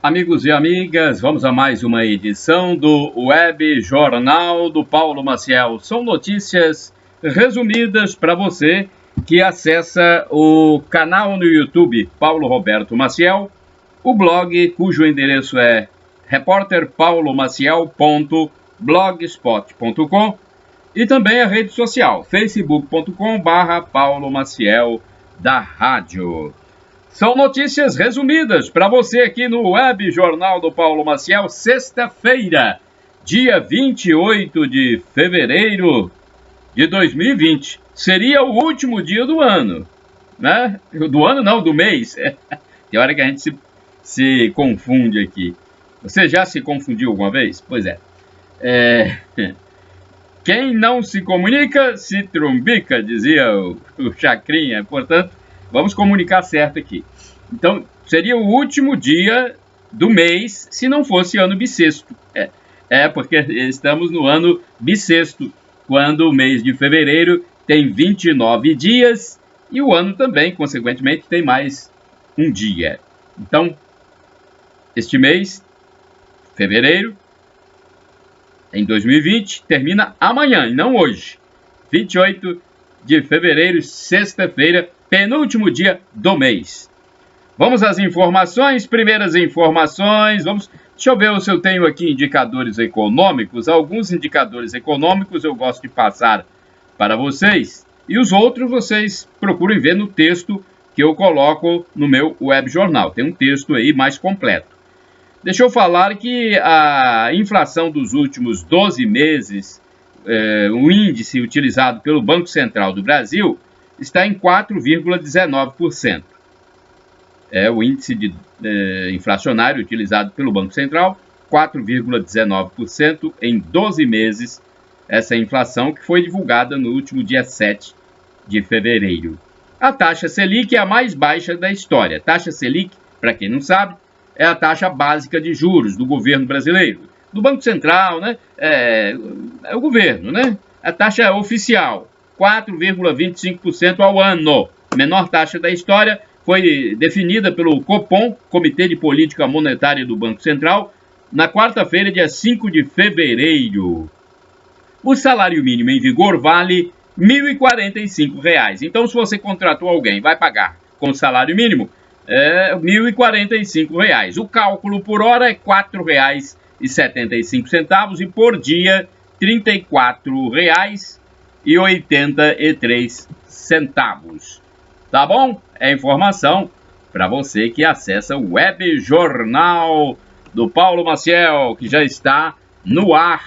Amigos e amigas, vamos a mais uma edição do Web Jornal do Paulo Maciel. São notícias resumidas para você que acessa o canal no YouTube Paulo Roberto Maciel, o blog cujo endereço é repórterpaulomaciel.blogspot.com e também a rede social facebook.com/Paulo Maciel da Rádio. São notícias resumidas para você aqui no Web Jornal do Paulo Maciel, sexta-feira, dia 28 de fevereiro de 2020. Seria o último dia do ano, né? Do ano não, do mês. Tem hora que a gente se confunde aqui. Você já se confundiu alguma vez? Pois é. Quem não se comunica, se trumbica, dizia o Chacrinha. Portanto, vamos comunicar certo aqui. Então, seria o último dia do mês se não fosse ano bissexto. Porque estamos no ano bissexto, quando o mês de fevereiro tem 29 dias e o ano também, consequentemente, tem mais um dia. Então, este mês, fevereiro, em 2020, termina amanhã e não hoje. 28 de fevereiro, sexta-feira, penúltimo dia do mês. Vamos às informações, primeiras informações. Deixa eu ver se eu tenho aqui indicadores econômicos. Alguns indicadores econômicos eu gosto de passar para vocês. E os outros vocês procurem ver no texto que eu coloco no meu web jornal. Tem um texto aí mais completo. Deixa eu falar que a inflação dos últimos 12 meses, o índice utilizado pelo Banco Central do Brasil, está em 4,19%. O índice inflacionário utilizado pelo Banco Central, 4,19% em 12 meses, essa inflação que foi divulgada no último dia 7 de fevereiro. A taxa Selic é a mais baixa da história. A taxa Selic, para quem não sabe, é a taxa básica de juros do governo brasileiro. Do Banco Central, né? É o governo, né? A taxa oficial, 4,25% ao ano. Menor taxa da história, foi definida pelo Copom, Comitê de Política Monetária do Banco Central, na quarta-feira, dia 5 de fevereiro. O salário mínimo em vigor vale R$ 1.045. Então, se você contratou alguém, vai pagar com salário mínimo, R$ 1.045. O cálculo por hora é R$ 4,75 e por dia R$ 34,83. Tá bom? É informação para você que acessa o Web Jornal do Paulo Maciel, que já está no ar,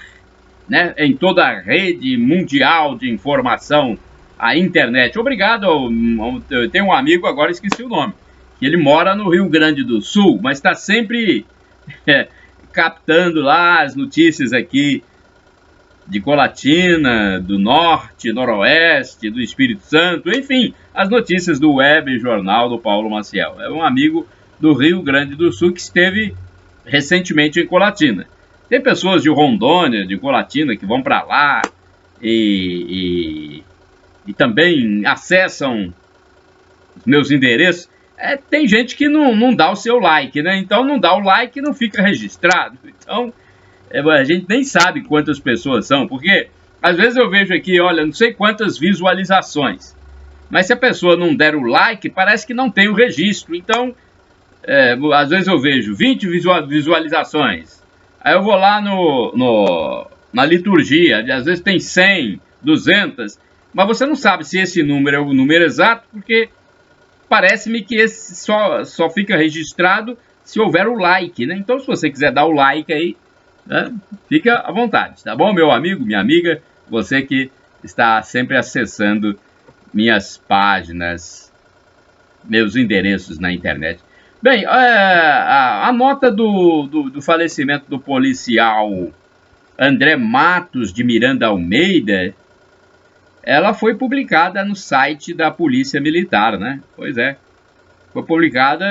né, em toda a rede mundial de informação, a internet. Obrigado. Eu tenho um amigo, agora esqueci o nome, que ele mora no Rio Grande do Sul, mas está sempre captando lá as notícias aqui de Colatina, do Norte, Noroeste, do Espírito Santo, enfim, as notícias do Web Jornal do Paulo Maciel. É um amigo do Rio Grande do Sul que esteve recentemente em Colatina. Tem pessoas de Rondônia, de Colatina, que vão para lá e também acessam os meus endereços. Tem gente que não dá o seu like, né? Então não dá o like e não fica registrado. Então a gente nem sabe quantas pessoas são, porque às vezes eu vejo aqui, olha, não sei quantas visualizações, mas se a pessoa não der o like, parece que não tem o registro. Então, às vezes eu vejo 20 visualizações, aí eu vou lá na liturgia, às vezes tem 100, 200, mas você não sabe se esse número é o número exato, porque parece-me que esse só fica registrado se houver o like, né? Então, se você quiser dar o like aí, né, fica à vontade, tá bom, meu amigo, minha amiga, você que está sempre acessando minhas páginas, meus endereços na internet. Bem, a nota do falecimento do policial André Matos de Miranda Almeida, ela foi publicada no site da Polícia Militar, né? Pois é, foi publicada,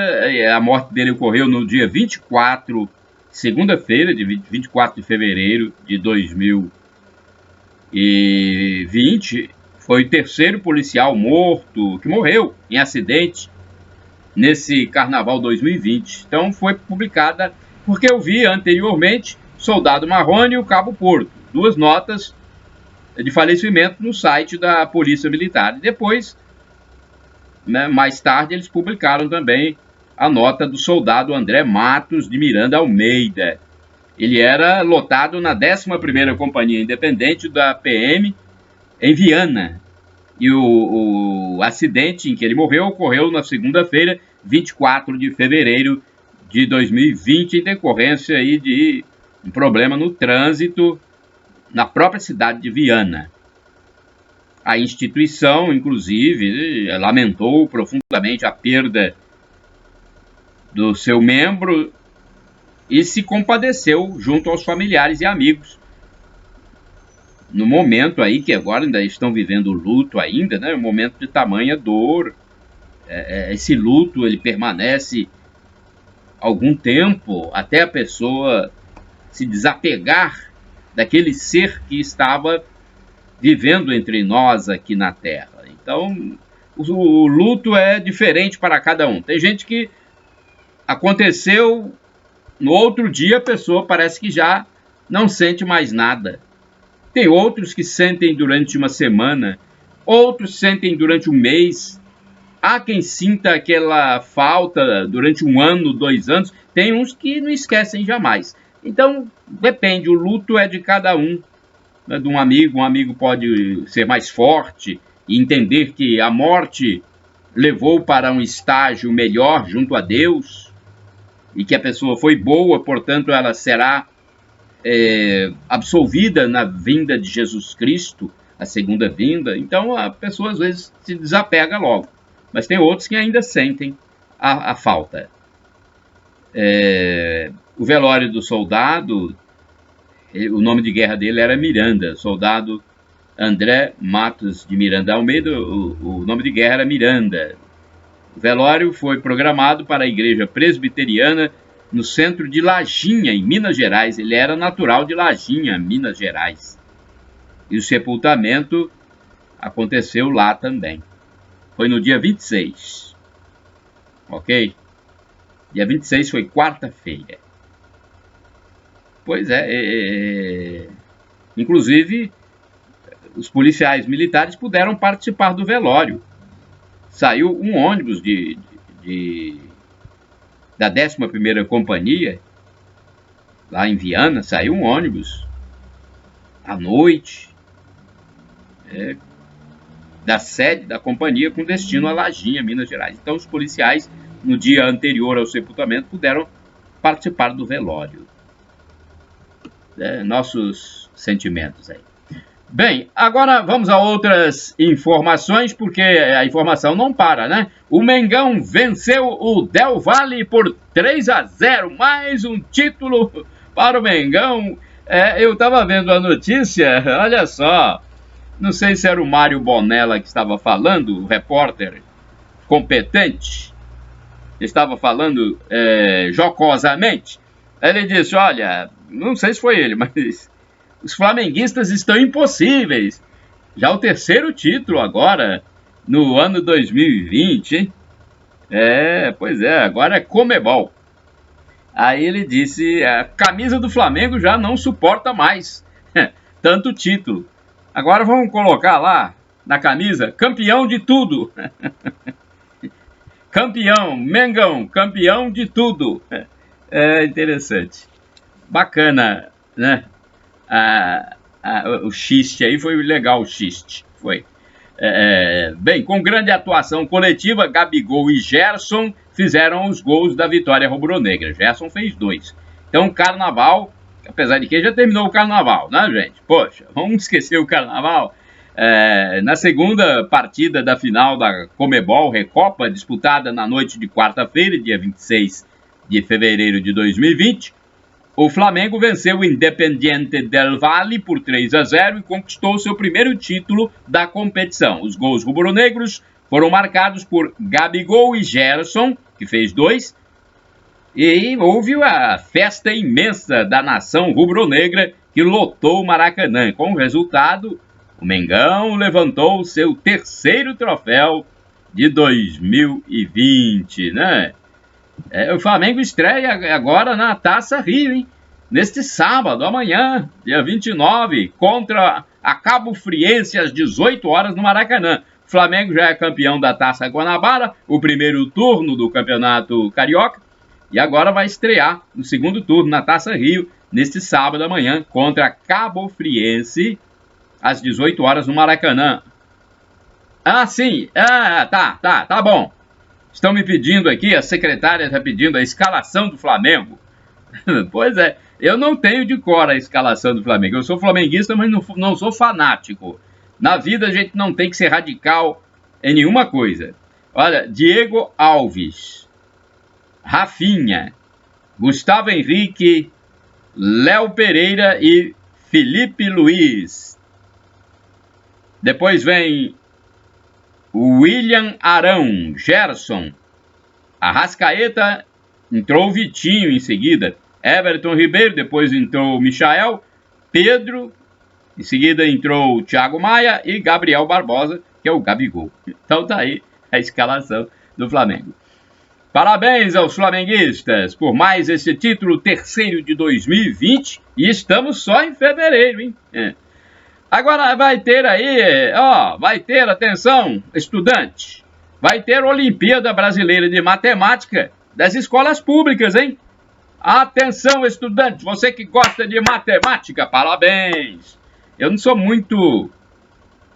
a morte dele ocorreu no dia 24, segunda-feira, de 24 de fevereiro de 2020, foi o terceiro policial que morreu em acidente nesse Carnaval 2020. Então foi publicada, porque eu vi anteriormente Soldado Marrone e o Cabo Porto, duas notas de falecimento no site da Polícia Militar. E depois, né, mais tarde, eles publicaram também a nota do soldado André Matos de Miranda Almeida. Ele era lotado na 11ª Companhia Independente da PM em Viana. E o acidente em que ele morreu ocorreu na segunda-feira, 24 de fevereiro de 2020, em decorrência aí de um problema no trânsito na própria cidade de Viana. A instituição, inclusive, lamentou profundamente a perda do seu membro e se compadeceu junto aos familiares e amigos. No momento aí, que agora ainda estão vivendo o luto ainda, né? Um momento de tamanha dor. Esse luto, ele permanece algum tempo, até a pessoa se desapegar daquele ser que estava vivendo entre nós aqui na Terra. Então, o luto é diferente para cada um. Tem gente que aconteceu, no outro dia a pessoa parece que já não sente mais nada. Tem outros que sentem durante uma semana, outros sentem durante um mês. Há quem sinta aquela falta durante 1 ano, 2 anos. Tem uns que não esquecem jamais. Então, depende, o luto é de cada um. Né, de um amigo pode ser mais forte e entender que a morte levou para um estágio melhor junto a Deus e que a pessoa foi boa, portanto ela será absolvida na vinda de Jesus Cristo, a segunda vinda. Então a pessoa às vezes se desapega logo, mas tem outros que ainda sentem a falta. O velório do soldado, o nome de guerra dele era Miranda, soldado André Matos de Miranda Almeida, o nome de guerra era Miranda. O velório foi programado para a igreja presbiteriana no centro de Lajinha, em Minas Gerais. Ele era natural de Lajinha, Minas Gerais. E o sepultamento aconteceu lá também. Foi no dia 26. Ok? Dia 26 foi quarta-feira. Pois inclusive, os policiais militares puderam participar do velório. Saiu um ônibus da 11ª Companhia, lá em Viana, saiu um ônibus à noite, da sede da companhia com destino a Lajinha, Minas Gerais. Então os policiais, no dia anterior ao sepultamento, puderam participar do velório. Nossos sentimentos aí. Bem, agora vamos a outras informações, porque a informação não para, né? O Mengão venceu o Del Valle por 3-0, mais um título para o Mengão. Eu estava vendo a notícia, olha só, não sei se era o Mário Bonella que estava falando, o repórter competente, estava falando jocosamente. Ele disse, olha, não sei se foi ele, mas os flamenguistas estão impossíveis. Já o 3º título agora, no ano 2020, hein? Pois é, agora é Comebol. Aí ele disse, a camisa do Flamengo já não suporta mais tanto título. Agora vamos colocar lá na camisa, campeão de tudo. Campeão, Mengão, campeão de tudo. Interessante. Bacana, né? O xiste aí foi legal, o xiste. Foi. Bem, com grande atuação coletiva, Gabigol e Gerson fizeram os gols da vitória rubro-negra. Gerson fez 2. Então, Carnaval, apesar de que já terminou o Carnaval, né, gente? Poxa, vamos esquecer o Carnaval. Na segunda partida da final da Comebol Recopa, disputada na noite de quarta-feira, dia 26 de fevereiro de 2020, o Flamengo venceu o Independiente del Valle por 3-0 e conquistou seu primeiro título da competição. Os gols rubro-negros foram marcados por Gabigol e Gerson, que fez 2, e houve a festa imensa da nação rubro-negra que lotou o Maracanã. Com o resultado, o Mengão levantou seu 3º troféu de 2020, né? O Flamengo estreia agora na Taça Rio, hein? Neste sábado, amanhã, dia 29, contra a Cabo Friense, às 18 horas no Maracanã. O Flamengo já é campeão da Taça Guanabara, o primeiro turno do Campeonato Carioca, e agora vai estrear no segundo turno na Taça Rio, neste sábado, amanhã, contra a Cabo Friense, às 18 horas no Maracanã. Ah, sim, tá bom. Estão me pedindo aqui, a secretária está pedindo a escalação do Flamengo. Pois é, eu não tenho de cor a escalação do Flamengo. Eu sou flamenguista, mas não sou fanático. Na vida a gente não tem que ser radical em nenhuma coisa. Olha, Diego Alves, Rafinha, Gustavo Henrique, Léo Pereira e Felipe Luiz. Depois vem William Arão, Gerson, Arrascaeta, entrou o Vitinho em seguida, Everton Ribeiro, depois entrou o Michael, Pedro, em seguida entrou o Thiago Maia e Gabriel Barbosa, que é o Gabigol. Então tá aí a escalação do Flamengo. Parabéns aos flamenguistas por mais esse título, terceiro de 2020, e estamos só em fevereiro, hein? Agora vai ter aí, vai ter, atenção, estudante, vai ter Olimpíada Brasileira de Matemática das escolas públicas, hein? Atenção, estudante, você que gosta de matemática, parabéns! Eu não sou muito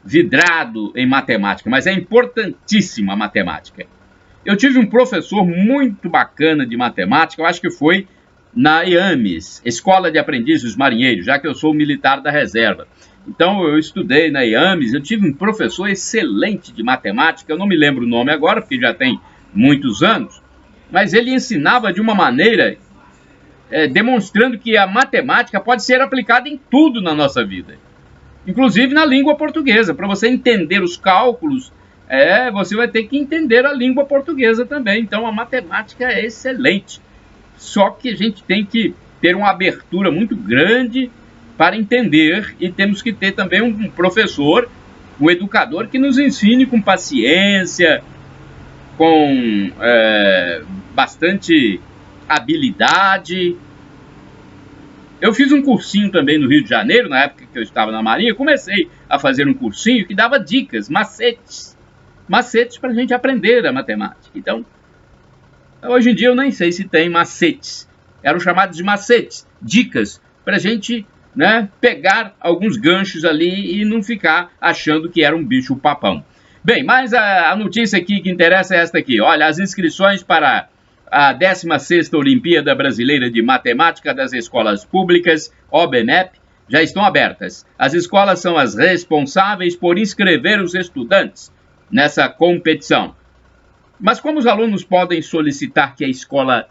vidrado em matemática, mas é importantíssima a matemática. Eu tive um professor muito bacana de matemática, eu acho que foi na IAMES, Escola de Aprendizes Marinheiros, já que eu sou militar da reserva. Então eu estudei na IAMES, eu tive um professor excelente de matemática, eu não me lembro o nome agora, porque já tem muitos anos, mas ele ensinava de uma maneira, demonstrando que a matemática pode ser aplicada em tudo na nossa vida, inclusive na língua portuguesa. Para você entender os cálculos, você vai ter que entender a língua portuguesa também. Então a matemática é excelente, só que a gente tem que ter uma abertura muito grande para entender, e temos que ter também um professor, um educador que nos ensine com paciência, com bastante habilidade. Eu fiz um cursinho também no Rio de Janeiro, na época que eu estava na Marinha. Comecei a fazer um cursinho que dava dicas, macetes para a gente aprender a matemática. Então, hoje em dia eu nem sei se tem macetes, eram chamados de macetes, dicas, para a gente pegar alguns ganchos ali e não ficar achando que era um bicho papão. Bem, mas a notícia aqui que interessa é esta aqui. Olha, as inscrições para a 16ª Olimpíada Brasileira de Matemática das Escolas Públicas, OBMEP, já estão abertas. As escolas são as responsáveis por inscrever os estudantes nessa competição. Mas como os alunos podem solicitar que a escola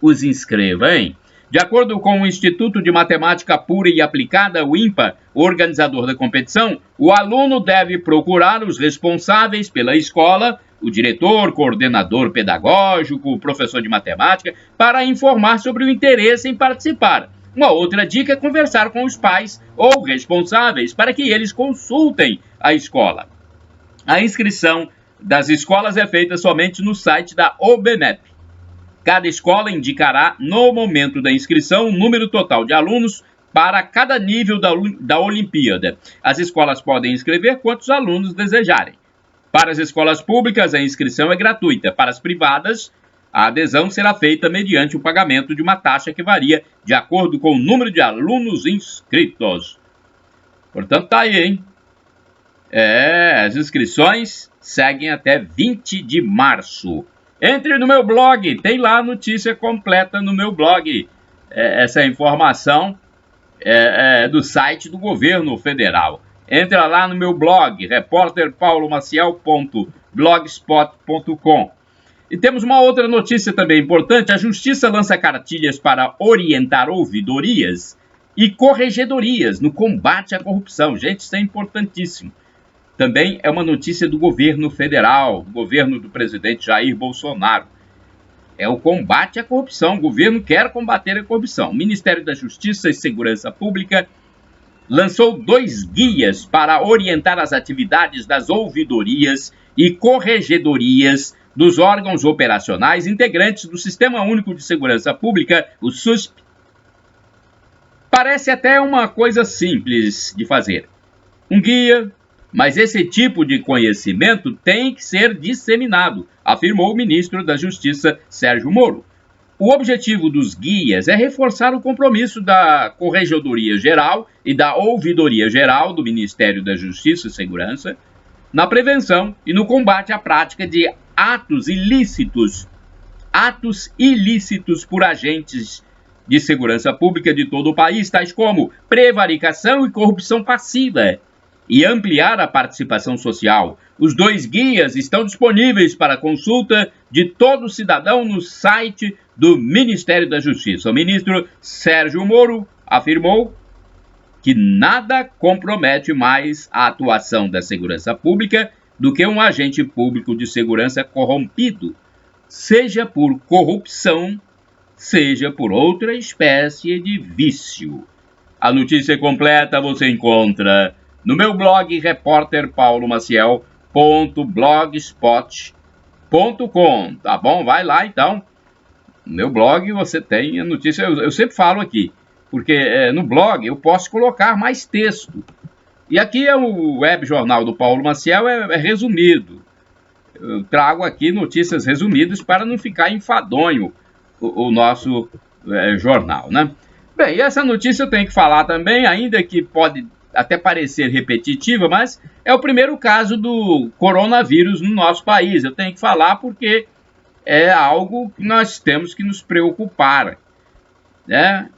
os inscreva, hein? De acordo com o Instituto de Matemática Pura e Aplicada, o INPA, organizador da competição, o aluno deve procurar os responsáveis pela escola, o diretor, coordenador pedagógico, o professor de matemática, para informar sobre o interesse em participar. Uma outra dica é conversar com os pais ou responsáveis para que eles consultem a escola. A inscrição das escolas é feita somente no site da OBMEP. Cada escola indicará, no momento da inscrição, o número total de alunos para cada nível da Olimpíada. As escolas podem inscrever quantos alunos desejarem. Para as escolas públicas, a inscrição é gratuita. Para as privadas, a adesão será feita mediante o pagamento de uma taxa que varia de acordo com o número de alunos inscritos. Portanto, tá aí, hein? As inscrições seguem até 20 de março. Entre no meu blog, tem lá a notícia completa no meu blog. Essa informação é do site do governo federal. Entra lá no meu blog, repórterpaulomaciel.blogspot.com. E temos uma outra notícia também importante. A Justiça lança cartilhas para orientar ouvidorias e corregedorias no combate à corrupção. Gente, isso é importantíssimo. Também é uma notícia do governo federal, do governo do presidente Jair Bolsonaro. É o combate à corrupção. O governo quer combater a corrupção. O Ministério da Justiça e Segurança Pública lançou 2 guias para orientar as atividades das ouvidorias e corregedorias dos órgãos operacionais integrantes do Sistema Único de Segurança Pública, o SUSP. Parece até uma coisa simples de fazer. Um guia, mas esse tipo de conhecimento tem que ser disseminado, afirmou o ministro da Justiça, Sérgio Moro. O objetivo dos guias é reforçar o compromisso da Corregedoria Geral e da Ouvidoria Geral do Ministério da Justiça e Segurança na prevenção e no combate à prática de atos ilícitos por agentes de segurança pública de todo o país, tais como prevaricação e corrupção passiva, e ampliar a participação social. Os 2 guias estão disponíveis para consulta de todo cidadão no site do Ministério da Justiça. O ministro Sérgio Moro afirmou que nada compromete mais a atuação da segurança pública do que um agente público de segurança corrompido, seja por corrupção, seja por outra espécie de vício. A notícia completa você encontra no meu blog repórterpaulomaciel.blogspot.com, tá bom? Vai lá então. No meu blog você tem a notícia, eu sempre falo aqui, porque no blog eu posso colocar mais texto. E aqui é o web jornal do Paulo Maciel, é resumido. Eu trago aqui notícias resumidas para não ficar enfadonho o nosso jornal, né? Bem, e essa notícia eu tenho que falar também, ainda que pode até parecer repetitiva, mas é o primeiro caso do coronavírus no nosso país. Eu tenho que falar porque é algo que nós temos que nos preocupar, né?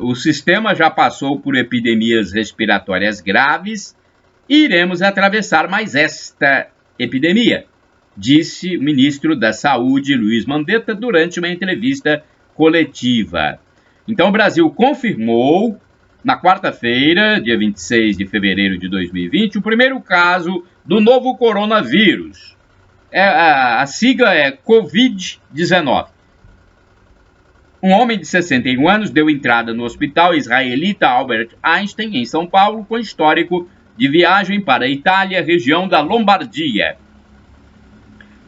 O sistema já passou por epidemias respiratórias graves e iremos atravessar mais esta epidemia, disse o ministro da Saúde, Luiz Mandetta, durante uma entrevista coletiva. Então, o Brasil confirmou, na quarta-feira, dia 26 de fevereiro de 2020, o primeiro caso do novo coronavírus. A sigla é Covid-19. Um homem de 61 anos deu entrada no hospital israelita Albert Einstein, em São Paulo, com histórico de viagem para a Itália, região da Lombardia.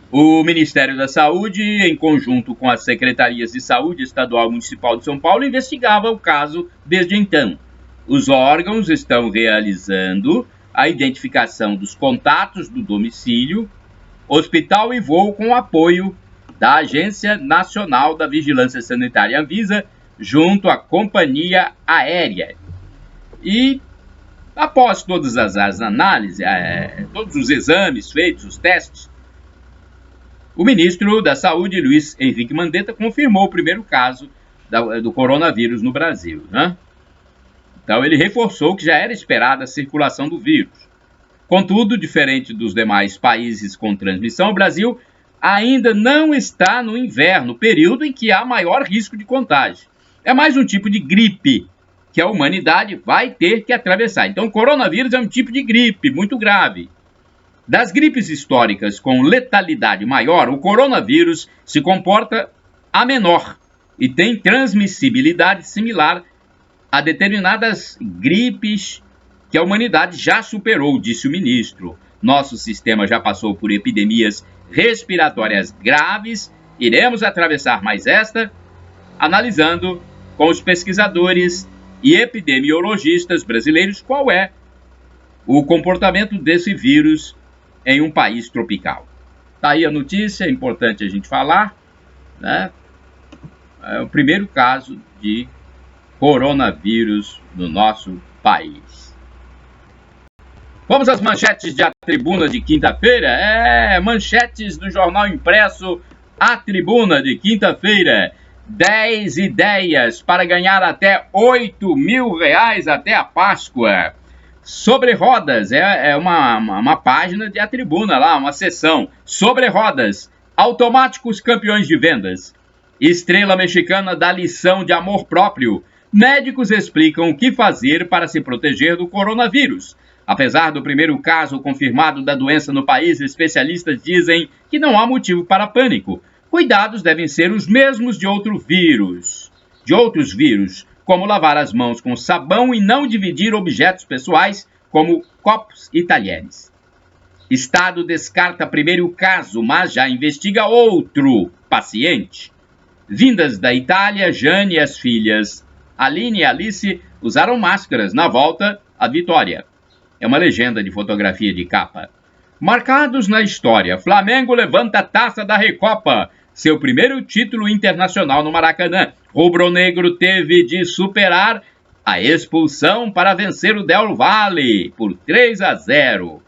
O Ministério da Saúde, em conjunto com as secretarias de saúde estadual e municipal de São Paulo, investigava o caso desde então. Os órgãos estão realizando a identificação dos contatos do domicílio, hospital e voo com apoio da Agência Nacional da Vigilância Sanitária, Anvisa, junto à companhia aérea. E, após todas as análises, todos os exames feitos, os testes, o ministro da Saúde, Luiz Henrique Mandetta, confirmou o primeiro caso do coronavírus no Brasil, né? Então, ele reforçou que já era esperada a circulação do vírus. Contudo, diferente dos demais países com transmissão, o Brasil ainda não está no inverno, período em que há maior risco de contágio. É mais um tipo de gripe que a humanidade vai ter que atravessar. Então, o coronavírus é um tipo de gripe muito grave. Das gripes históricas com letalidade maior, o coronavírus se comporta a menor e tem transmissibilidade similar a determinadas gripes que a humanidade já superou, disse o ministro. Nosso sistema já passou por epidemias respiratórias graves, iremos atravessar mais esta, analisando com os pesquisadores e epidemiologistas brasileiros qual é o comportamento desse vírus em um país tropical. Está aí a notícia, é importante a gente falar, né? É o primeiro caso de coronavírus no nosso país. Vamos às manchetes de A Tribuna de quinta-feira? Manchetes do jornal impresso A Tribuna de quinta-feira. 10 ideias para ganhar até R$8.000 até a Páscoa. Sobre rodas, uma página de A Tribuna lá, uma seção. Sobre rodas, automáticos campeões de vendas. Estrela mexicana dá lição de amor próprio. Médicos explicam o que fazer para se proteger do coronavírus. Apesar do primeiro caso confirmado da doença no país, especialistas dizem que não há motivo para pânico. Cuidados devem ser os mesmos de outros vírus, como lavar as mãos com sabão e não dividir objetos pessoais, como copos e talheres. Estado descarta primeiro caso, mas já investiga outro paciente. Vindas da Itália, Jane e as filhas Aline e Alice usaram máscaras na volta à vitória. É uma legenda de fotografia de capa. Marcados na história, Flamengo levanta a taça da Recopa, seu primeiro título internacional no Maracanã. Rubro-negro teve de superar a expulsão para vencer o Del Valle por 3-0.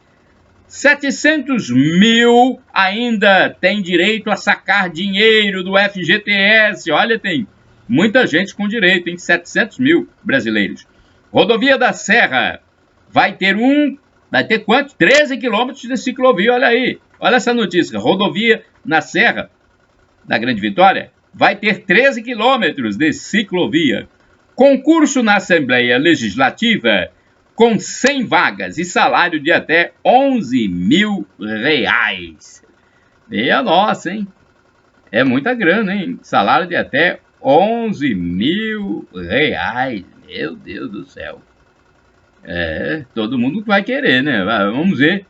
700 mil ainda tem direito a sacar dinheiro do FGTS. Olha, tem muita gente com direito, hein? 700 mil brasileiros. Rodovia da Serra vai ter quanto? 13 quilômetros de ciclovia, olha aí. Olha essa notícia. Rodovia na Serra da Grande Vitória vai ter 13 quilômetros de ciclovia. Concurso na Assembleia Legislativa com 100 vagas e salário de até R$11 mil. Meia nossa, hein? É muita grana, hein? Salário de até R$11 mil. Meu Deus do céu. Todo mundo vai querer, né? Vamos ver.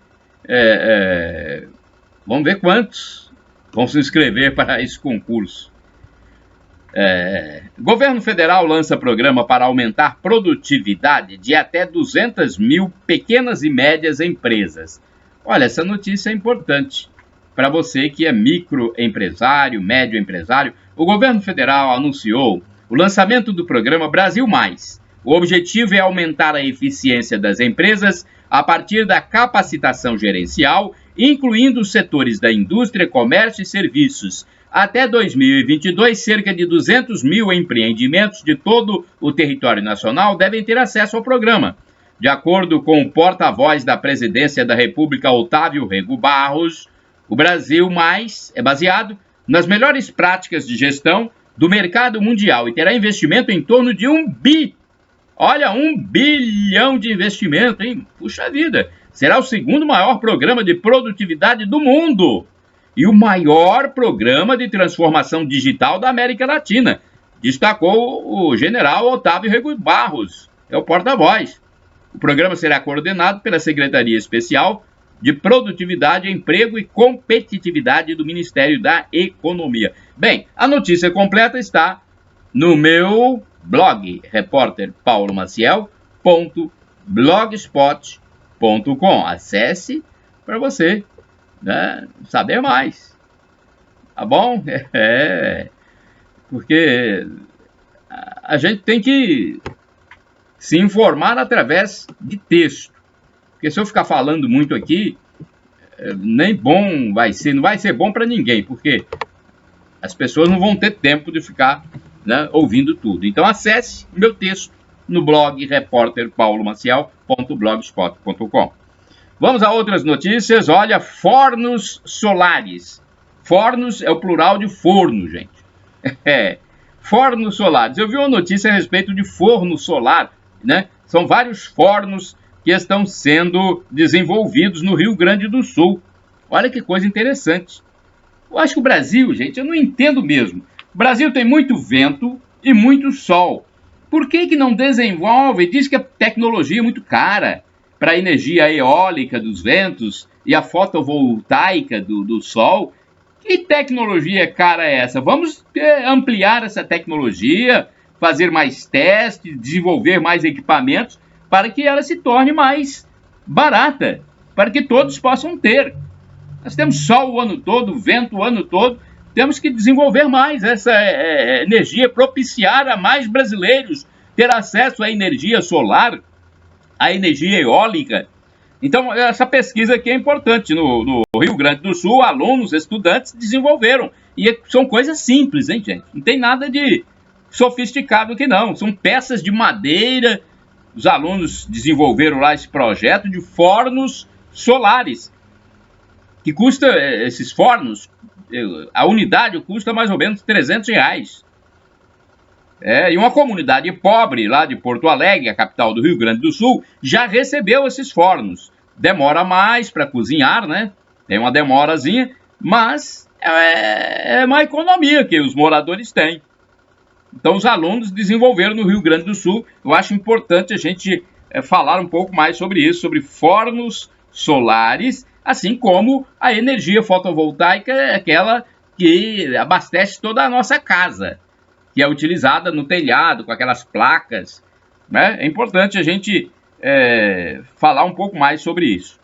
Vamos ver quantos vão se inscrever para esse concurso. Governo federal lança programa para aumentar produtividade de até 200 mil pequenas e médias empresas. Olha, essa notícia é importante para você que é microempresário, médio empresário. O governo federal anunciou o lançamento do programa Brasil Mais. O objetivo é aumentar a eficiência das empresas a partir da capacitação gerencial, incluindo os setores da indústria, comércio e serviços. Até 2022, cerca de 200 mil empreendimentos de todo o território nacional devem ter acesso ao programa. De acordo com o porta-voz da Presidência da República, Otávio Rego Barros, o Brasil Mais é baseado nas melhores práticas de gestão do mercado mundial e terá investimento em torno de 1 bi. Olha, 1 bilhão de investimento, hein? Puxa vida! Será o segundo maior programa de produtividade do mundo e o maior programa de transformação digital da América Latina, destacou o general Otávio Rego Barros, é o porta-voz. O programa será coordenado pela Secretaria Especial de Produtividade, Emprego e Competitividade do Ministério da Economia. Bem, a notícia completa está no meu blog, repórterpaulomaciel.blogspot.com. Acesse para você, né, saber mais, tá bom? Porque a gente tem que se informar através de texto, porque se eu ficar falando muito aqui, nem bom vai ser, não vai ser bom para ninguém, porque as pessoas não vão ter tempo de ficar, né, ouvindo tudo. Então acesse meu texto no blog repórterpaulomaciel.blogspot.com. Vamos a outras notícias. Olha, fornos solares. Fornos é o plural de forno, gente. Fornos solares. Eu vi uma notícia a respeito de forno solar, né? São vários fornos que estão sendo desenvolvidos no Rio Grande do Sul. Olha que coisa interessante. Eu acho que o Brasil, gente, eu não entendo mesmo. O Brasil tem muito vento e muito sol. Por que não desenvolve? Diz que a tecnologia é muito cara para a energia eólica dos ventos e a fotovoltaica do sol. Que tecnologia cara é essa? Vamos ampliar essa tecnologia, fazer mais testes, desenvolver mais equipamentos para que ela se torne mais barata, para que todos possam ter. Nós temos sol o ano todo, vento o ano todo, temos que desenvolver mais essa energia, propiciar a mais brasileiros ter acesso à energia solar, à energia eólica. Então, essa pesquisa aqui é importante. No Rio Grande do Sul, alunos, estudantes desenvolveram. E são coisas simples, hein, gente? Não tem nada de sofisticado aqui, não. São peças de madeira. Os alunos desenvolveram lá esse projeto de fornos solares. Que custa, esses fornos, a unidade custa mais ou menos R$300. E uma comunidade pobre lá de Porto Alegre, a capital do Rio Grande do Sul, já recebeu esses fornos. Demora mais para cozinhar, né? Tem uma demorazinha, mas é uma economia que os moradores têm. Então os alunos desenvolveram no Rio Grande do Sul. Eu acho importante a gente falar um pouco mais sobre isso, sobre fornos solares, assim como a energia fotovoltaica é aquela que abastece toda a nossa casa, que é utilizada no telhado, com aquelas placas, né? É importante a gente falar um pouco mais sobre isso.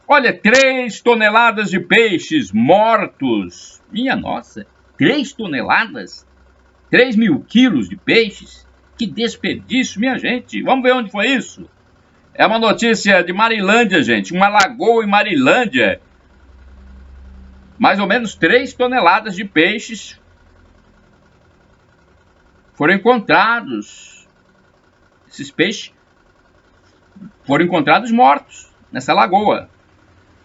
Olha, 3 toneladas de peixes mortos. Minha nossa, 3 toneladas? 3 mil quilos de peixes? Que desperdício, minha gente. Vamos ver onde foi isso. É uma notícia de Marilândia, gente. Uma lagoa em Marilândia. Mais ou menos 3 toneladas de peixes foram encontrados. Esses peixes foram encontrados mortos nessa lagoa.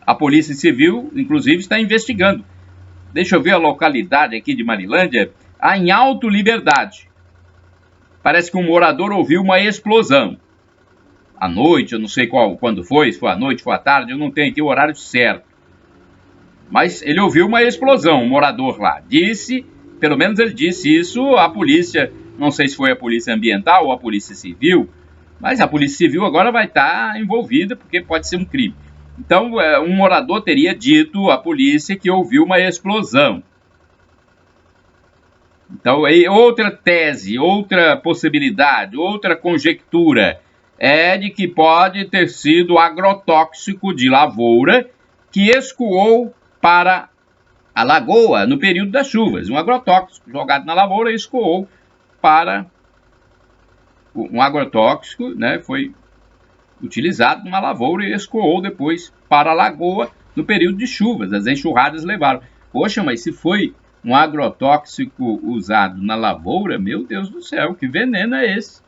A Polícia Civil, inclusive, está investigando. Deixa eu ver a localidade aqui de Marilândia. Em Alto Liberdade. Parece que um morador ouviu uma explosão. À noite, eu não sei quando foi, se foi à noite, se foi à tarde, eu não tenho aqui o horário certo. Mas ele ouviu uma explosão, um morador lá. Disse, pelo menos ele disse isso à polícia, não sei se foi a Polícia Ambiental ou a Polícia Civil, mas a Polícia Civil agora vai estar envolvida porque pode ser um crime. Então, um morador teria dito à polícia que ouviu uma explosão. Então, outra tese, outra possibilidade, outra conjectura é de que pode ter sido agrotóxico de lavoura que escoou para a lagoa no período das chuvas. Um agrotóxico jogado na lavoura escoou para... Um agrotóxico, né, foi utilizado numa lavoura e escoou depois para a lagoa no período de chuvas. As enxurradas levaram. Poxa, mas se foi um agrotóxico usado na lavoura, meu Deus do céu, que veneno é esse?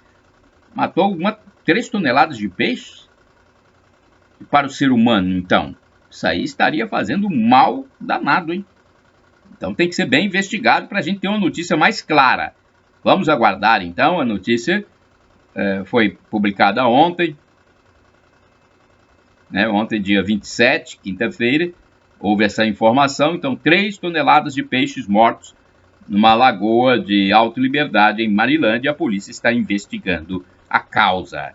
Matou 3 toneladas de peixe? E para o ser humano, então, isso aí estaria fazendo um mal danado, hein? Então tem que ser bem investigado para a gente ter uma notícia mais clara. Vamos aguardar, então, a notícia foi publicada ontem, né? Ontem, dia 27, quinta-feira, houve essa informação. Então, 3 toneladas de peixes mortos numa lagoa de Alto Liberdade, em Marilândia. A polícia está investigando a causa.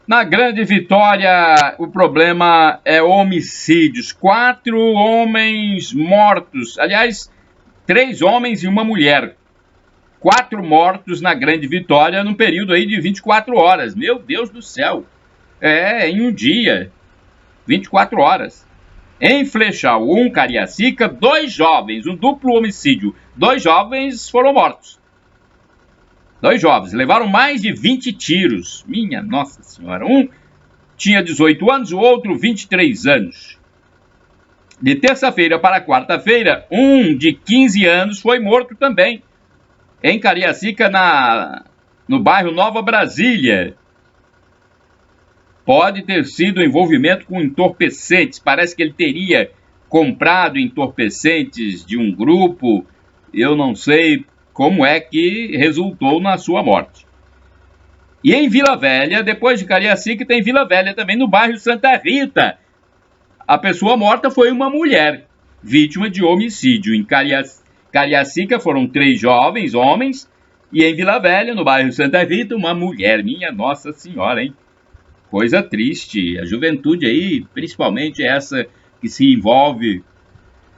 Na Grande Vitória, o problema é homicídios. 4 homens mortos. Aliás, 3 homens e uma mulher. 4 mortos na Grande Vitória num período aí de 24 horas. Meu Deus do céu. Em um dia. 24 horas. Em Flechal, Cariacica, 2 jovens, um duplo homicídio. 2 jovens foram mortos. 2 jovens, levaram mais de 20 tiros. Minha Nossa Senhora. Um tinha 18 anos, o outro 23 anos. De terça-feira para quarta-feira, um de 15 anos foi morto também. Em Cariacica, no bairro Nova Brasília. Pode ter sido envolvimento com entorpecentes. Parece que ele teria comprado entorpecentes de um grupo. Eu não sei como é que resultou na sua morte. E em Vila Velha, depois de Cariacica, tem Vila Velha também, no bairro Santa Rita. A pessoa morta foi uma mulher, vítima de homicídio. Em Cariacica foram 3 jovens, homens, e em Vila Velha, no bairro Santa Rita, uma mulher. Minha Nossa Senhora, hein? Coisa triste. A juventude aí, principalmente essa que se envolve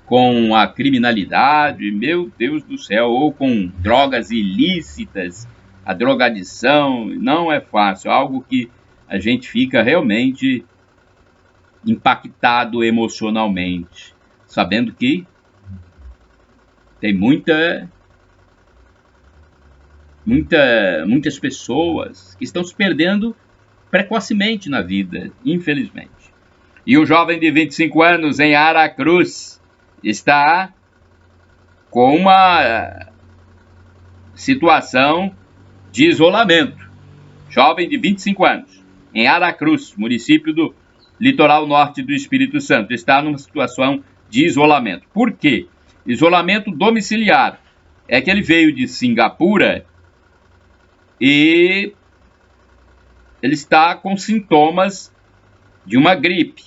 com a criminalidade, meu Deus do céu, ou com drogas ilícitas, a drogadição, não é fácil. Algo que a gente fica realmente impactado emocionalmente, sabendo que tem muitas pessoas que estão se perdendo precocemente na vida, infelizmente. E o jovem de 25 anos em Aracruz está com uma situação de isolamento. Jovem de 25 anos em Aracruz, município do litoral norte do Espírito Santo, está numa situação de isolamento. Por quê? Isolamento domiciliar. É que ele veio de Singapura e ele está com sintomas de uma gripe.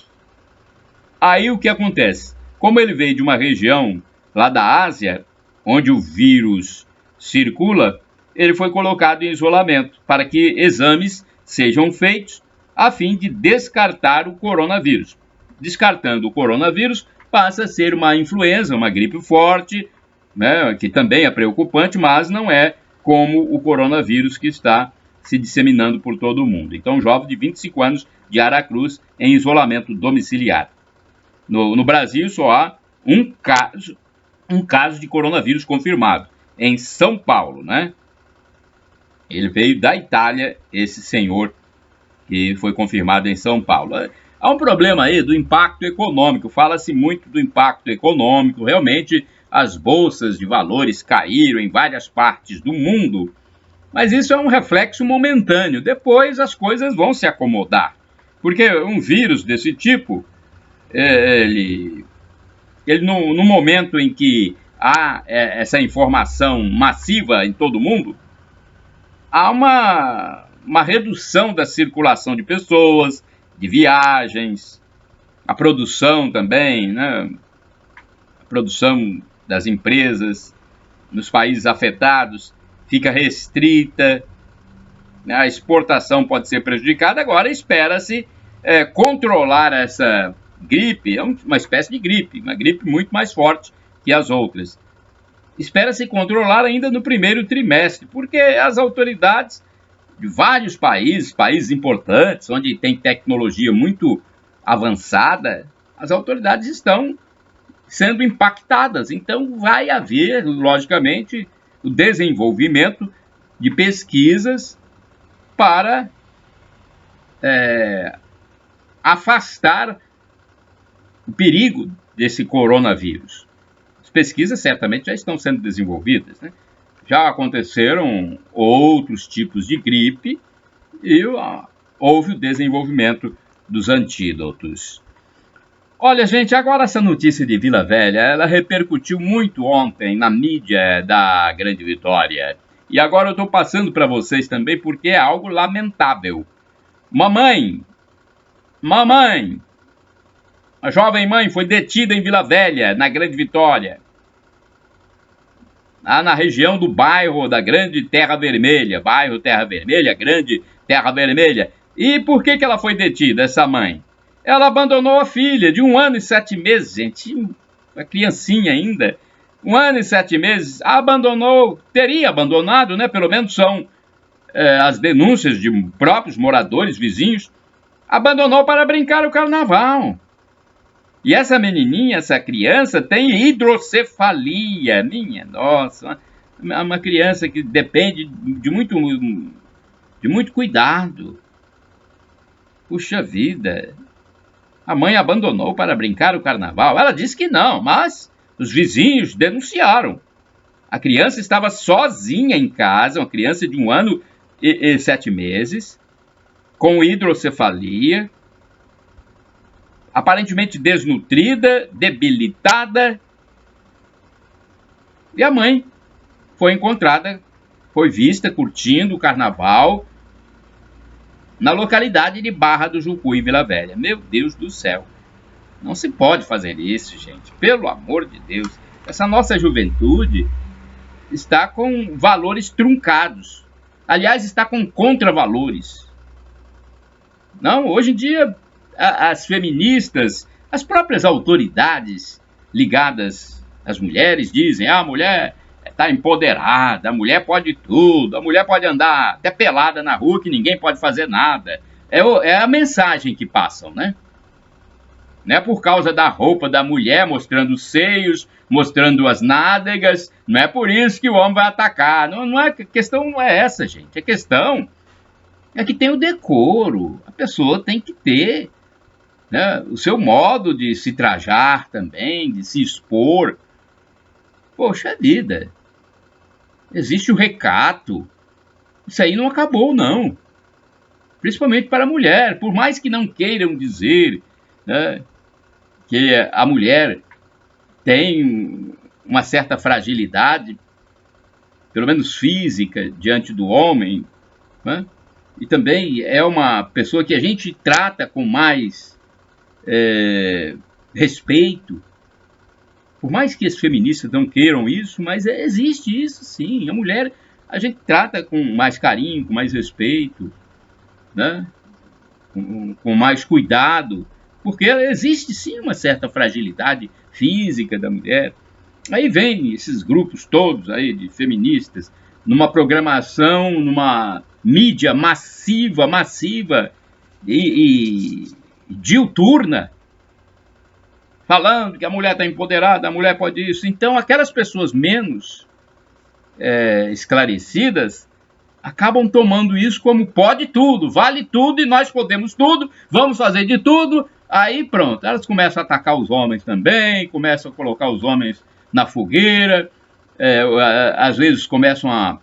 Aí o que acontece? Como ele veio de uma região lá da Ásia, onde o vírus circula, ele foi colocado em isolamento para que exames sejam feitos a fim de descartar o coronavírus. descartando o coronavírus, passa a ser uma influenza, uma gripe forte, né, que também é preocupante, mas não é como o coronavírus que está se disseminando por todo o mundo. Então, um jovem de 25 anos de Aracruz em isolamento domiciliar. No Brasil, só há um caso de coronavírus confirmado, em São Paulo, né? Ele veio da Itália, esse senhor que foi confirmado em São Paulo. Há um problema aí do impacto econômico, fala-se muito do impacto econômico, realmente as bolsas de valores caíram em várias partes do mundo, mas isso é um reflexo momentâneo, depois as coisas vão se acomodar, porque um vírus desse tipo, ele no momento em que há essa informação massiva em todo mundo, há uma redução da circulação de pessoas, de viagens, a produção também, né? A produção das empresas nos países afetados fica restrita, né? A exportação pode ser prejudicada. Agora espera-se controlar essa gripe, é uma espécie de gripe, uma gripe muito mais forte que as outras. Espera-se controlar ainda no primeiro trimestre, porque as autoridades de vários países importantes, onde tem tecnologia muito avançada, as autoridades estão sendo impactadas. Então, vai haver, logicamente, o desenvolvimento de pesquisas para afastar o perigo desse coronavírus. As pesquisas certamente já estão sendo desenvolvidas, né? Já aconteceram outros tipos de gripe e houve o desenvolvimento dos antídotos. Olha, gente, agora essa notícia de Vila Velha, ela repercutiu muito ontem na mídia da Grande Vitória. E agora eu estou passando para vocês também porque é algo lamentável. Mamãe, a jovem mãe foi detida em Vila Velha, na Grande Vitória. Lá na região do bairro da Grande Terra Vermelha. Bairro Terra Vermelha, Grande Terra Vermelha. E por que ela foi detida, essa mãe? Ela abandonou a filha de 1 ano e 7 meses, gente. Uma criancinha ainda. 1 ano e 7 meses. Teria abandonado, né? Pelo menos são as denúncias de próprios moradores, vizinhos. Abandonou para brincar o carnaval. E essa menininha, essa criança, tem hidrocefalia. Minha nossa, uma criança que depende de muito cuidado. Puxa vida. A mãe abandonou para brincar o carnaval. Ela disse que não, mas os vizinhos denunciaram. A criança estava sozinha em casa, uma criança de 1 ano e 7 meses, com hidrocefalia, aparentemente desnutrida, debilitada. E a mãe foi encontrada, foi vista curtindo o carnaval na localidade de Barra do Jucu, em Vila Velha. Meu Deus do céu. Não se pode fazer isso, gente. Pelo amor de Deus. Essa nossa juventude está com valores truncados. Aliás, está com contravalores. Não, hoje em dia, as feministas, as próprias autoridades ligadas às mulheres dizem: a mulher está empoderada, a mulher pode tudo, a mulher pode andar até pelada na rua que ninguém pode fazer nada. É a mensagem que passam, né? Não é por causa da roupa da mulher mostrando os seios, mostrando as nádegas, não é por isso que o homem vai atacar. A questão não é essa, gente. A questão é que tem o decoro. A pessoa tem que ter, né, o seu modo de se trajar também, de se expor. Poxa vida. Existe o recato. Isso aí não acabou, não. Principalmente para a mulher. Por mais que não queiram dizer, né, que a mulher tem uma certa fragilidade, pelo menos física, diante do homem, né? E também é uma pessoa que a gente trata com mais respeito. Por mais que as feministas não queiram isso, mas existe isso sim. A mulher a gente trata com mais carinho, com mais respeito, né? Com mais cuidado, porque existe sim uma certa fragilidade física da mulher. Aí vem esses grupos todos aí de feministas, numa programação, numa mídia massiva e diuturna, falando que a mulher está empoderada, a mulher pode isso. Então, aquelas pessoas menos esclarecidas acabam tomando isso como pode tudo, vale tudo e nós podemos tudo, vamos fazer de tudo. Aí pronto, elas começam a atacar os homens também, começam a colocar os homens na fogueira, às vezes começam a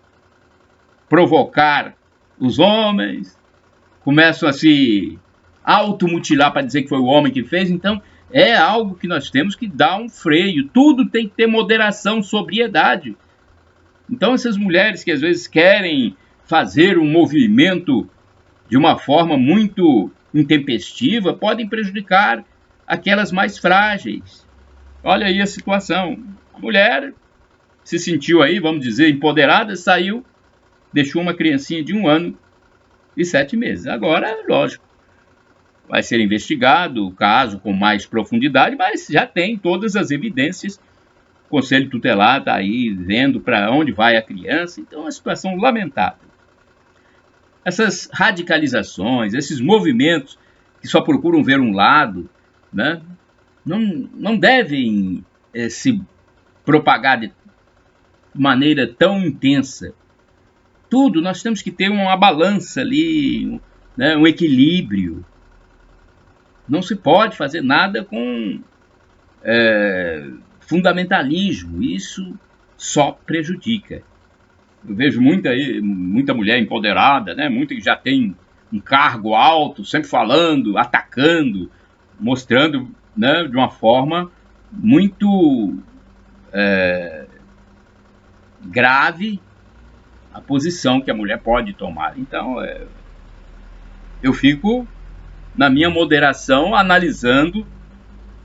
provocar os homens, começam a se automutilar para dizer que foi o homem que fez. Então é algo que nós temos que dar um freio, tudo tem que ter moderação, sobriedade. Então essas mulheres que às vezes querem fazer um movimento de uma forma muito intempestiva podem prejudicar aquelas mais frágeis. Olha aí a situação. A mulher se sentiu aí, vamos dizer, empoderada, saiu, deixou uma criancinha de 1 ano e 7 meses. Agora, lógico, vai ser investigado o caso com mais profundidade, mas já tem todas as evidências. O Conselho Tutelar está aí vendo para onde vai a criança. Então é uma situação lamentável. Essas radicalizações, esses movimentos que só procuram ver um lado, né, não devem se propagar de maneira tão intensa. Tudo, nós temos que ter uma balança ali, né, um equilíbrio. Não se pode fazer nada com fundamentalismo, isso só prejudica. Eu vejo muita mulher empoderada, né? Muita que já tem um cargo alto, sempre falando, atacando, mostrando, né, de uma forma muito grave a posição que a mulher pode tomar. Então, eu fico na minha moderação analisando,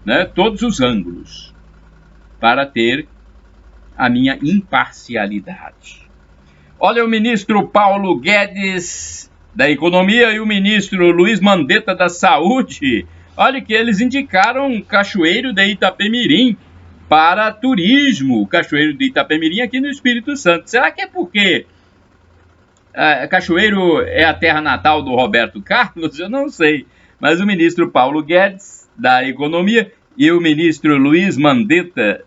né, todos os ângulos para ter a minha imparcialidade. Olha, o ministro Paulo Guedes da Economia e o ministro Luiz Mandetta da Saúde, olha que eles indicaram o Cachoeiro de Itapemirim para turismo, o Cachoeiro de Itapemirim aqui no Espírito Santo. Será que é porque Cachoeiro é a terra natal do Roberto Carlos? Eu não sei, mas o ministro Paulo Guedes da Economia e o ministro Luiz Mandetta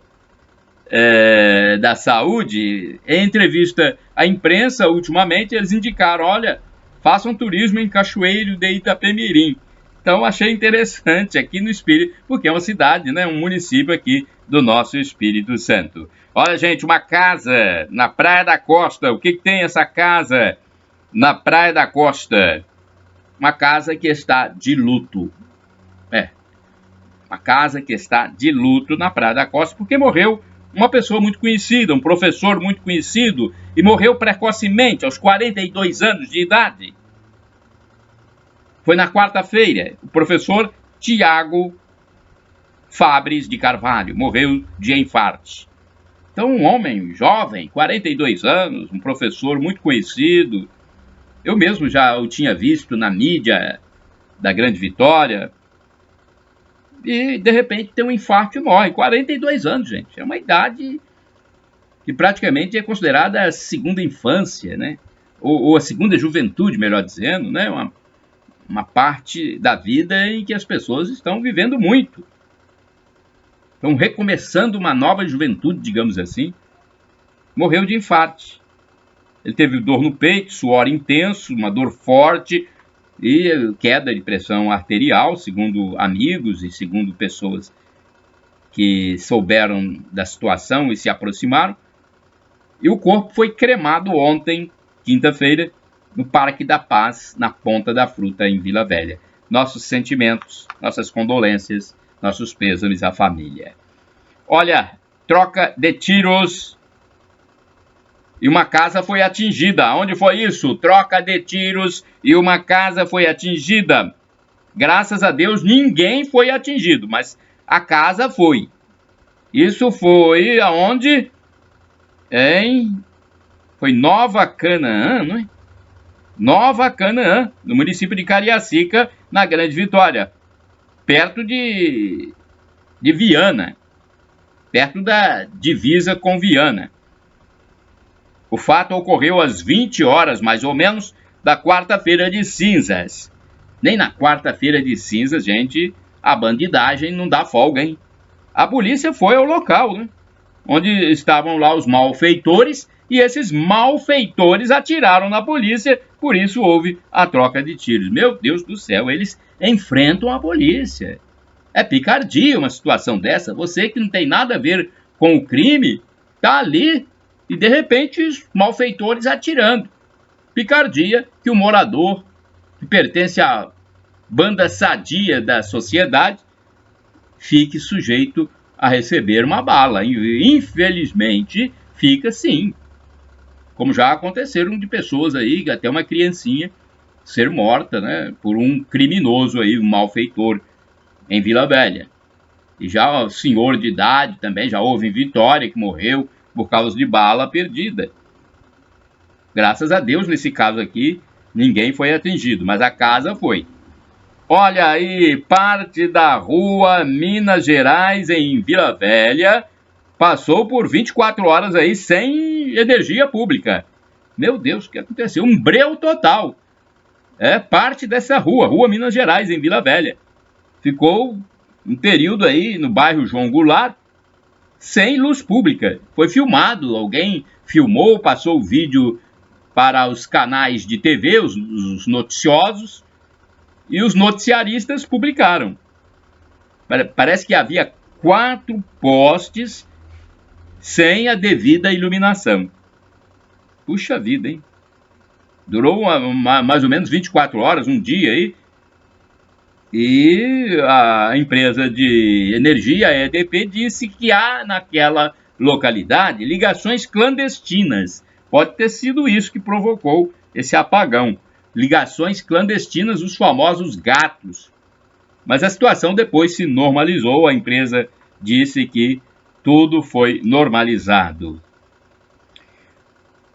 da Saúde, em entrevista à imprensa, ultimamente, eles indicaram, olha, façam turismo em Cachoeiro de Itapemirim. Então, achei interessante aqui no Espírito, porque é uma cidade, né, um município aqui do nosso Espírito Santo. Olha, gente, uma casa na Praia da Costa. O que tem essa casa na Praia da Costa? Uma casa que está de luto. Uma casa que está de luto na Praia da Costa, porque morreu uma pessoa muito conhecida, um professor muito conhecido, e morreu precocemente, aos 42 anos de idade. Foi na quarta-feira, o professor Tiago Fabres de Carvalho morreu de infarte. Então, um homem jovem, 42 anos, um professor muito conhecido, eu mesmo já o tinha visto na mídia da Grande Vitória, e de repente tem um infarto e morre. 42 anos, gente. É uma idade que praticamente é considerada a segunda infância, né? Ou a segunda juventude, melhor dizendo, né? Uma parte da vida em que as pessoas estão vivendo muito. Estão recomeçando uma nova juventude, digamos assim. Morreu de infarto. Ele teve dor no peito, suor intenso, uma dor forte, e queda de pressão arterial, segundo amigos e segundo pessoas que souberam da situação e se aproximaram. E o corpo foi cremado ontem, quinta-feira, no Parque da Paz, na Ponta da Fruta, em Vila Velha. Nossos sentimentos, nossas condolências, nossos pêsames à família. Olha, troca de tiros e uma casa foi atingida. Onde foi isso? Troca de tiros e uma casa foi atingida. Graças a Deus, ninguém foi atingido, mas a casa foi. Isso foi aonde? Foi Nova Canaã, não é? Nova Canaã, no município de Cariacica, na Grande Vitória. perto de Viana, perto da divisa com Viana. O fato ocorreu às 20 horas, mais ou menos, da quarta-feira de cinzas. Nem na quarta-feira de cinzas, gente, a bandidagem não dá folga, hein? A polícia foi ao local, né? Onde estavam lá os malfeitores, e esses malfeitores atiraram na polícia, por isso houve a troca de tiros. Meu Deus do céu, eles enfrentam a polícia. É picardia uma situação dessa. Você que não tem nada a ver com o crime, tá ali e de repente os malfeitores atirando. Picardia que o morador, que pertence à banda sadia da sociedade, fique sujeito a receber uma bala. Infelizmente, fica sim. Como já aconteceram de pessoas aí, até uma criancinha, ser morta, né, por um criminoso aí, um malfeitor, em Vila Velha. E já o senhor de idade também, já houve em Vitória, que morreu por causa de bala perdida. Graças a Deus, nesse caso aqui, ninguém foi atingido, mas a casa foi. Olha aí, parte da rua Minas Gerais, em Vila Velha, passou por 24 horas aí sem energia pública. Meu Deus, o que aconteceu? Um breu total. É parte dessa rua Minas Gerais, em Vila Velha. Ficou um período aí no bairro João Goulart sem luz pública. Foi filmado, alguém filmou, passou o vídeo para os canais de TV, os noticiosos, e os noticiaristas publicaram. Parece que havia 4 postes sem a devida iluminação. Puxa vida, hein? Durou mais ou menos 24 horas, um dia aí. E a empresa de energia, a EDP, disse que há naquela localidade ligações clandestinas. Pode ter sido isso que provocou esse apagão. Ligações clandestinas, os famosos gatos. Mas a situação depois se normalizou. A empresa disse que tudo foi normalizado.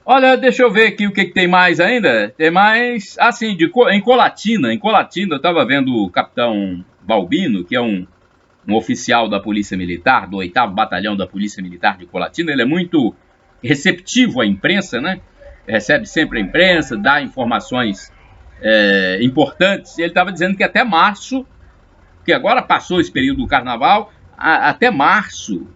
Olha, deixa eu ver aqui o que tem mais ainda. Tem mais, assim, em Colatina. Em Colatina, eu estava vendo o capitão Balbino, que é um oficial da Polícia Militar, do 8º Batalhão da Polícia Militar de Colatina. Ele é muito receptivo à imprensa, né? Recebe sempre a imprensa, dá informações importantes. Ele estava dizendo que até março, que agora passou esse período do carnaval, até março,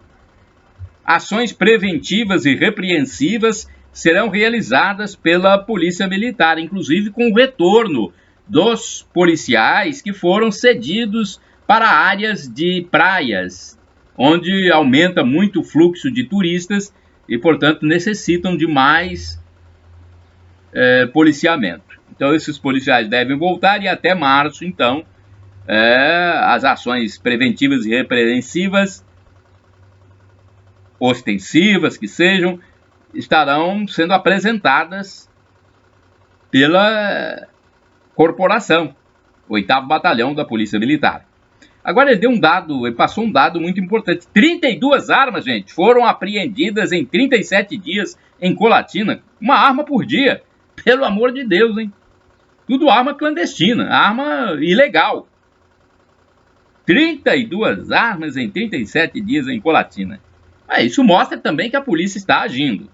ações preventivas e repreensivas serão realizadas pela Polícia Militar, inclusive com o retorno dos policiais que foram cedidos para áreas de praias, onde aumenta muito o fluxo de turistas e, portanto, necessitam de mais policiamento. Então, esses policiais devem voltar e até março, então, as ações preventivas e repreensivas, ostensivas que sejam, estarão sendo apresentadas pela corporação, 8º Batalhão da Polícia Militar. Agora ele passou um dado muito importante. 32 armas, gente, foram apreendidas em 37 dias em Colatina. Uma arma por dia. Pelo amor de Deus, hein? Tudo arma clandestina, arma ilegal. 32 armas em 37 dias em Colatina. Isso mostra também que a polícia está agindo.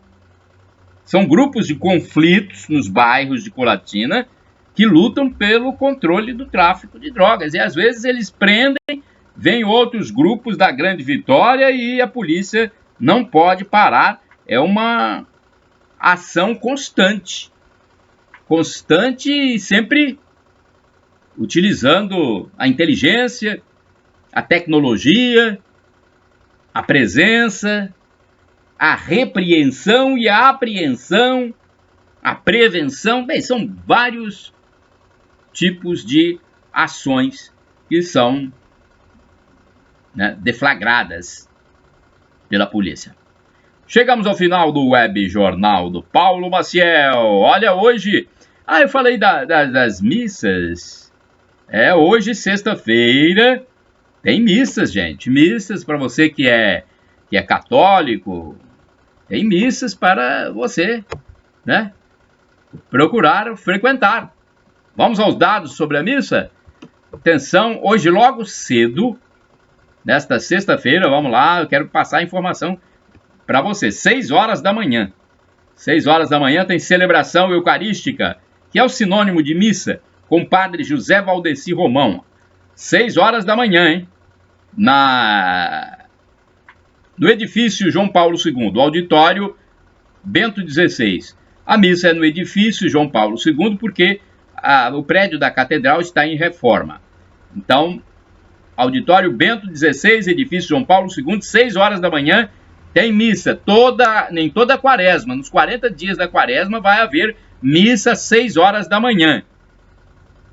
São grupos de conflitos nos bairros de Colatina que lutam pelo controle do tráfico de drogas. E às vezes eles prendem, vêm outros grupos da Grande Vitória e a polícia não pode parar. É uma ação constante. Constante e sempre utilizando a inteligência, a tecnologia, a presença, a repreensão e a apreensão, a prevenção. Bem, são vários tipos de ações que são deflagradas pela polícia. Chegamos ao final do Web Jornal do Paulo Maciel. Olha, hoje... eu falei das missas. Hoje, sexta-feira, tem missas, gente. Missas para você que é católico. Tem missas para você, procurar frequentar. Vamos aos dados sobre a missa? Atenção, hoje logo cedo, nesta sexta-feira, vamos lá, eu quero passar a informação para você. 6 horas da manhã. 6 horas da manhã tem celebração eucarística, que é o sinônimo de missa, com o padre José Valdeci Romão. 6 horas da manhã, hein? No edifício João Paulo II, auditório Bento XVI. A missa é no edifício João Paulo II porque o prédio da catedral está em reforma. Então, auditório Bento XVI, edifício João Paulo II, 6 horas da manhã, tem missa. Nem toda a quaresma, nos 40 dias da quaresma vai haver missa às 6 horas da manhã.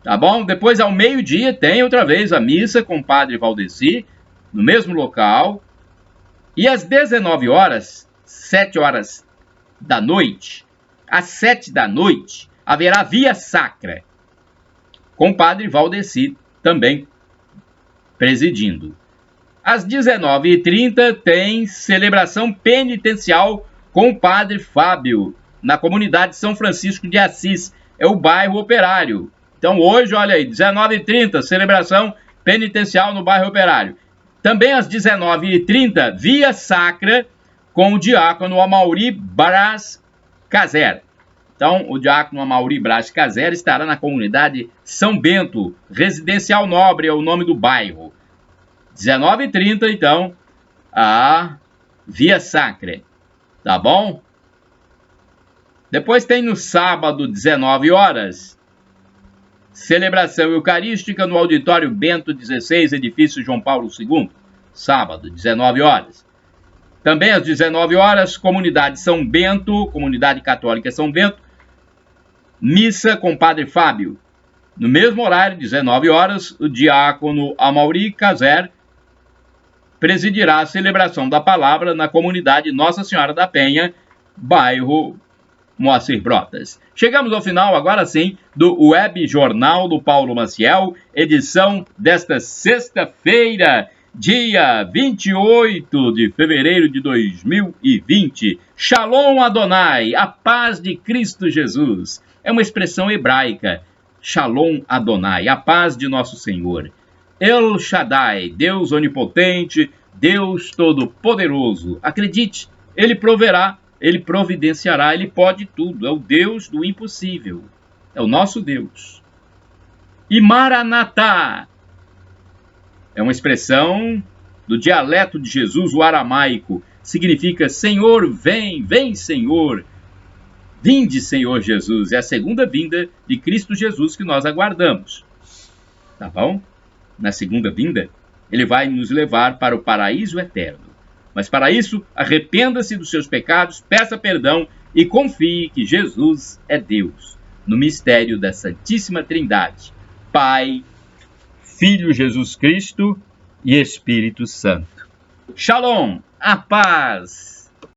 Tá bom? Depois, ao meio-dia, tem outra vez a missa com o padre Valdeci, no mesmo local. E às 19 horas, 7 horas da noite, às 7 da noite, haverá via sacra, com o padre Valdeci também presidindo. Às 19h30 tem celebração penitencial com o padre Fábio, na comunidade São Francisco de Assis, é o bairro Operário. Então hoje, olha aí, 19h30, celebração penitencial no bairro Operário. Também às 19h30, via sacra com o diácono Amaury Braz Caser. Então, o diácono Amaury Braz Caser estará na comunidade São Bento, Residencial Nobre é o nome do bairro. 19h30, então, a via sacra. Tá bom? Depois tem no sábado, 19 horas, celebração eucarística no auditório Bento XVI, edifício João Paulo II. Sábado, 19 horas. Também às 19 horas, comunidade São Bento, comunidade católica São Bento, missa com o padre Fábio. No mesmo horário, 19 horas, o diácono Amaury Caser presidirá a celebração da palavra na comunidade Nossa Senhora da Penha, bairro Moacir Brotas. Chegamos ao final, agora sim, do Web Jornal do Paulo Maciel, edição desta sexta-feira, dia 28 de fevereiro de 2020. Shalom Adonai, a paz de Cristo Jesus. É uma expressão hebraica. Shalom Adonai, a paz de nosso Senhor. El Shaddai, Deus onipotente, Deus todo-poderoso. Acredite, Ele proverá, Ele providenciará, Ele pode tudo. É o Deus do impossível. É o nosso Deus. E Maranatá é uma expressão do dialeto de Jesus, o aramaico. Significa Senhor, vem, vem Senhor. Vinde, Senhor Jesus. É a segunda vinda de Cristo Jesus que nós aguardamos. Tá bom? Na segunda vinda, Ele vai nos levar para o paraíso eterno. Mas para isso, arrependa-se dos seus pecados, peça perdão e confie que Jesus é Deus, no mistério da Santíssima Trindade, Pai, Filho Jesus Cristo e Espírito Santo. Shalom, a paz!